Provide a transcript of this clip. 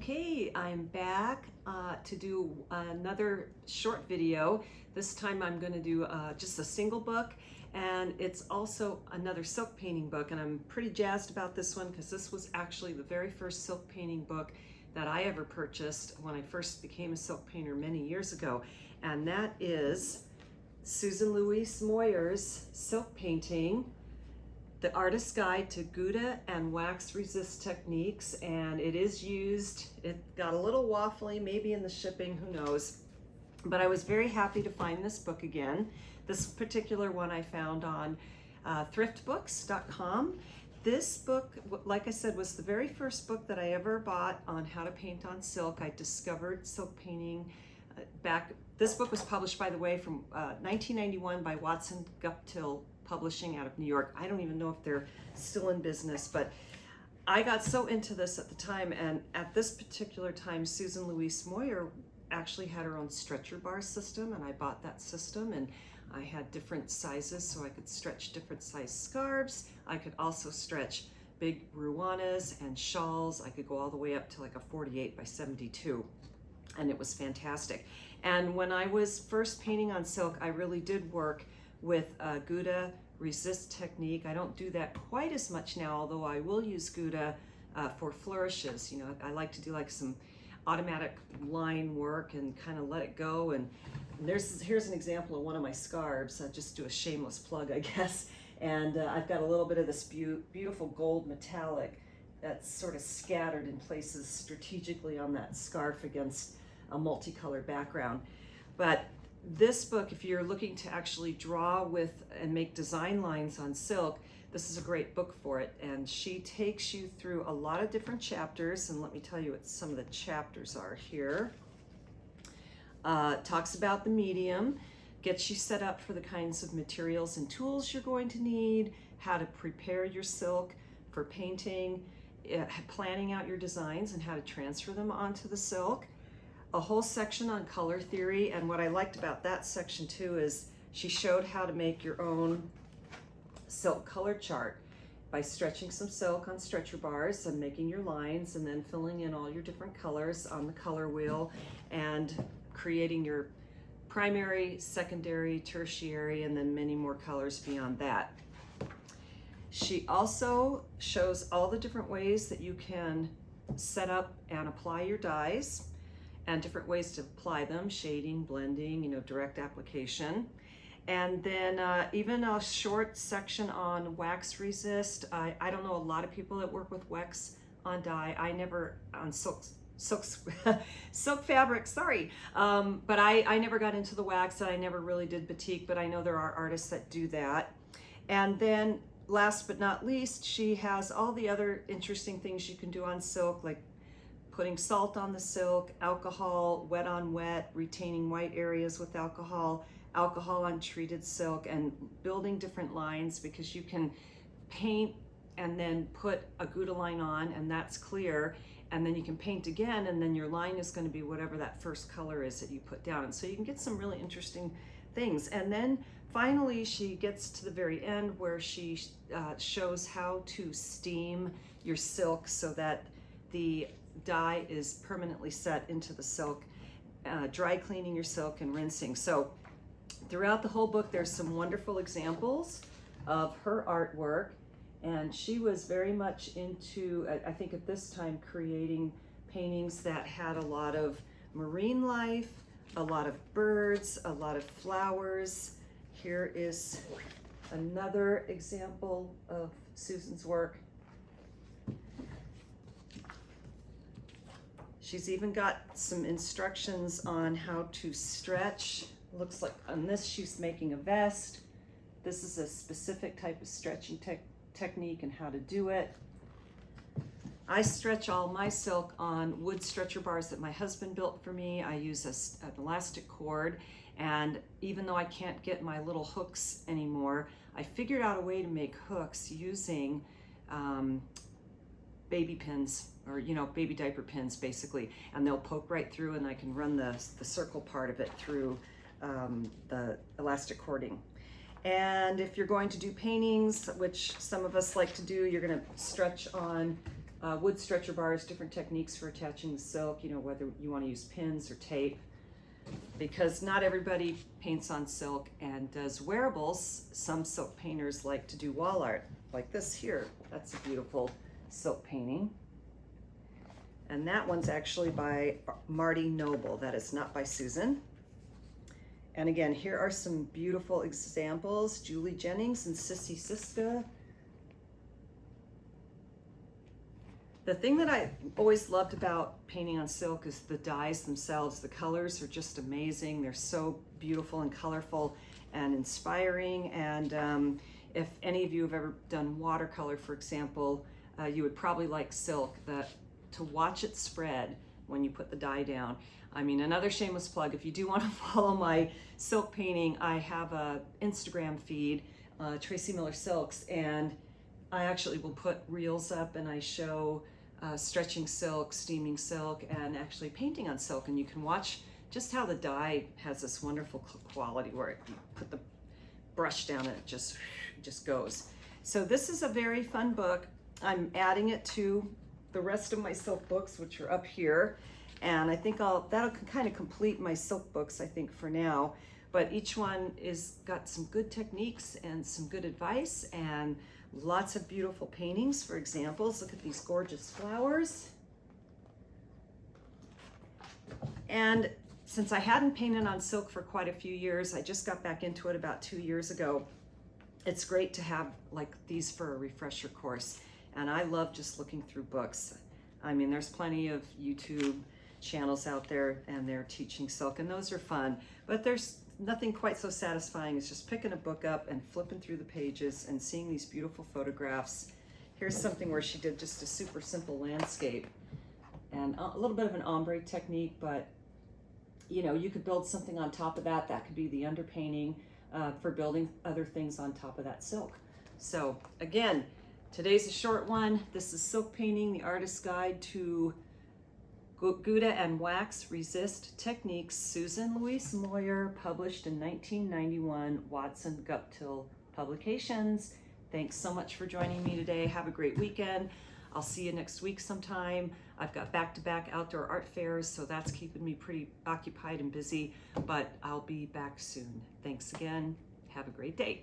Okay, I'm back to do another short video. This time I'm going to do just a single book, and it's also another silk painting book, and I'm pretty jazzed about this one because this was actually the very first silk painting book that I ever purchased when I first became a silk painter many years ago, and that is Susan Louise Moyer's Silk Painting, The Artist's Guide to Gouda and Wax Resist Techniques. And it is used, it got a little waffly maybe in the shipping, who knows, but I was very happy to find this book again. This particular one I found on thriftbooks.com. This book, like I said, was the very first book that I ever bought on how to paint on silk. I discovered silk painting back. This book was published, by the way, from 1991 by Watson Guptill Publishing out of New York. I don't even know if they're still in business, but I got so into this at the time, and at this particular time, Susan Louise Moyer actually had her own stretcher bar system, and I bought that system, and I had different sizes so I could stretch different size scarves. I could also stretch big ruanas and shawls. I could go all the way up to like a 48 by 72, and it was fantastic. And when I was first painting on silk, I really did work with Gouda resist technique. I don't do that quite as much now, although I will use Gouda for flourishes. You know, I like to do like some automatic line work and kind of let it go. And here's an example of one of my scarves. I'll just do a shameless plug, I guess. And I've got a little bit of this beautiful gold metallic that's sort of scattered in places strategically on that scarf against a multicolored background. But this book, if you're looking to actually draw with and make design lines on silk, this is a great book for it. And she takes you through a lot of different chapters, and let me tell you what some of the chapters are here. Talks about the medium, gets you set up for the kinds of materials and tools you're going to need, how to prepare your silk for painting, planning out your designs and how to transfer them onto the silk. A whole section on color theory, and what I liked about that section too is she showed how to make your own silk color chart by stretching some silk on stretcher bars and making your lines and then filling in all your different colors on the color wheel and creating your primary, secondary, tertiary, and then many more colors beyond that. She also shows all the different ways that you can set up and apply your dyes, and different ways to apply them: shading, blending, you know, direct application. And then even a short section on wax resist. I don't know a lot of people that work with wax on dye. I never, on silk fabric, sorry. But I never got into the wax, and I never really did batik, but I know there are artists that do that. And then last but not least, she has all the other interesting things you can do on silk, like putting salt on the silk, alcohol, wet on wet, retaining white areas with alcohol, alcohol on treated silk, and building different lines, because you can paint and then put a Gouda line on, and that's clear, and then you can paint again, and then your line is going to be whatever that first color is that you put down. And so you can get some really interesting things. And then finally she gets to the very end where she shows how to steam your silk so that the dye is permanently set into the silk, dry cleaning your silk and rinsing. So throughout the whole book there's some wonderful examples of her artwork, and she was very much into, I think at this time, creating paintings that had a lot of marine life, a lot of birds, a lot of flowers. Here is another example of Susan's work. She's even got some instructions on how to stretch. Looks like on this she's making a vest. This is a specific type of stretching technique and how to do it. I stretch all my silk on wood stretcher bars that my husband built for me. I use an elastic cord, and even though I can't get my little hooks anymore, I figured out a way to make hooks using baby pins, or baby diaper pins basically, and they'll poke right through, and I can run the circle part of it through the elastic cording. And if you're going to do paintings, which some of us like to do, you're going to stretch on wood stretcher bars, different techniques for attaching the silk, you know, whether you want to use pins or tape, because not everybody paints on silk and does wearables. Some silk painters like to do wall art, like this here. That's a beautiful silk painting. And that one's actually by Marty Noble. That is not by Susan. And again, here are some beautiful examples. Julie Jennings and Sissy Siska. The thing that I always loved about painting on silk is the dyes themselves. The colors are just amazing. They're so beautiful and colorful and inspiring. And if any of you have ever done watercolor, for example, you would probably like silk, to watch it spread when you put the dye down. I mean, another shameless plug, if you do want to follow my silk painting, I have a Instagram feed, Tracy Miller Silks, and I actually will put reels up and I show stretching silk, steaming silk, and actually painting on silk. And you can watch just how the dye has this wonderful quality where you put the brush down and it just goes. So this is a very fun book. I'm adding it to the rest of my silk books, which are up here. And I think that'll kind of complete my silk books, I think, for now. But each one is got some good techniques and some good advice and lots of beautiful paintings for examples. Look at these gorgeous flowers. And since I hadn't painted on silk for quite a few years, I just got back into it about 2 years ago. It's great to have like these for a refresher course. And I love just looking through books. I mean, there's plenty of YouTube channels out there and they're teaching silk, and those are fun. But there's nothing quite so satisfying as just picking a book up and flipping through the pages and seeing these beautiful photographs. Here's something where she did just a super simple landscape and a little bit of an ombre technique, but you know, you could build something on top of that. That could be the underpainting for building other things on top of that silk. So again, today's a short one. This is Silk Painting, the Artist's Guide to Gouda and Wax Resist Techniques, Susan Louise Moyer, published in 1991, Watson Guptill Publications. Thanks so much for joining me today. Have a great weekend. I'll see you next week sometime. I've got back-to-back outdoor art fairs, so that's keeping me pretty occupied and busy, but I'll be back soon. Thanks again. Have a great day.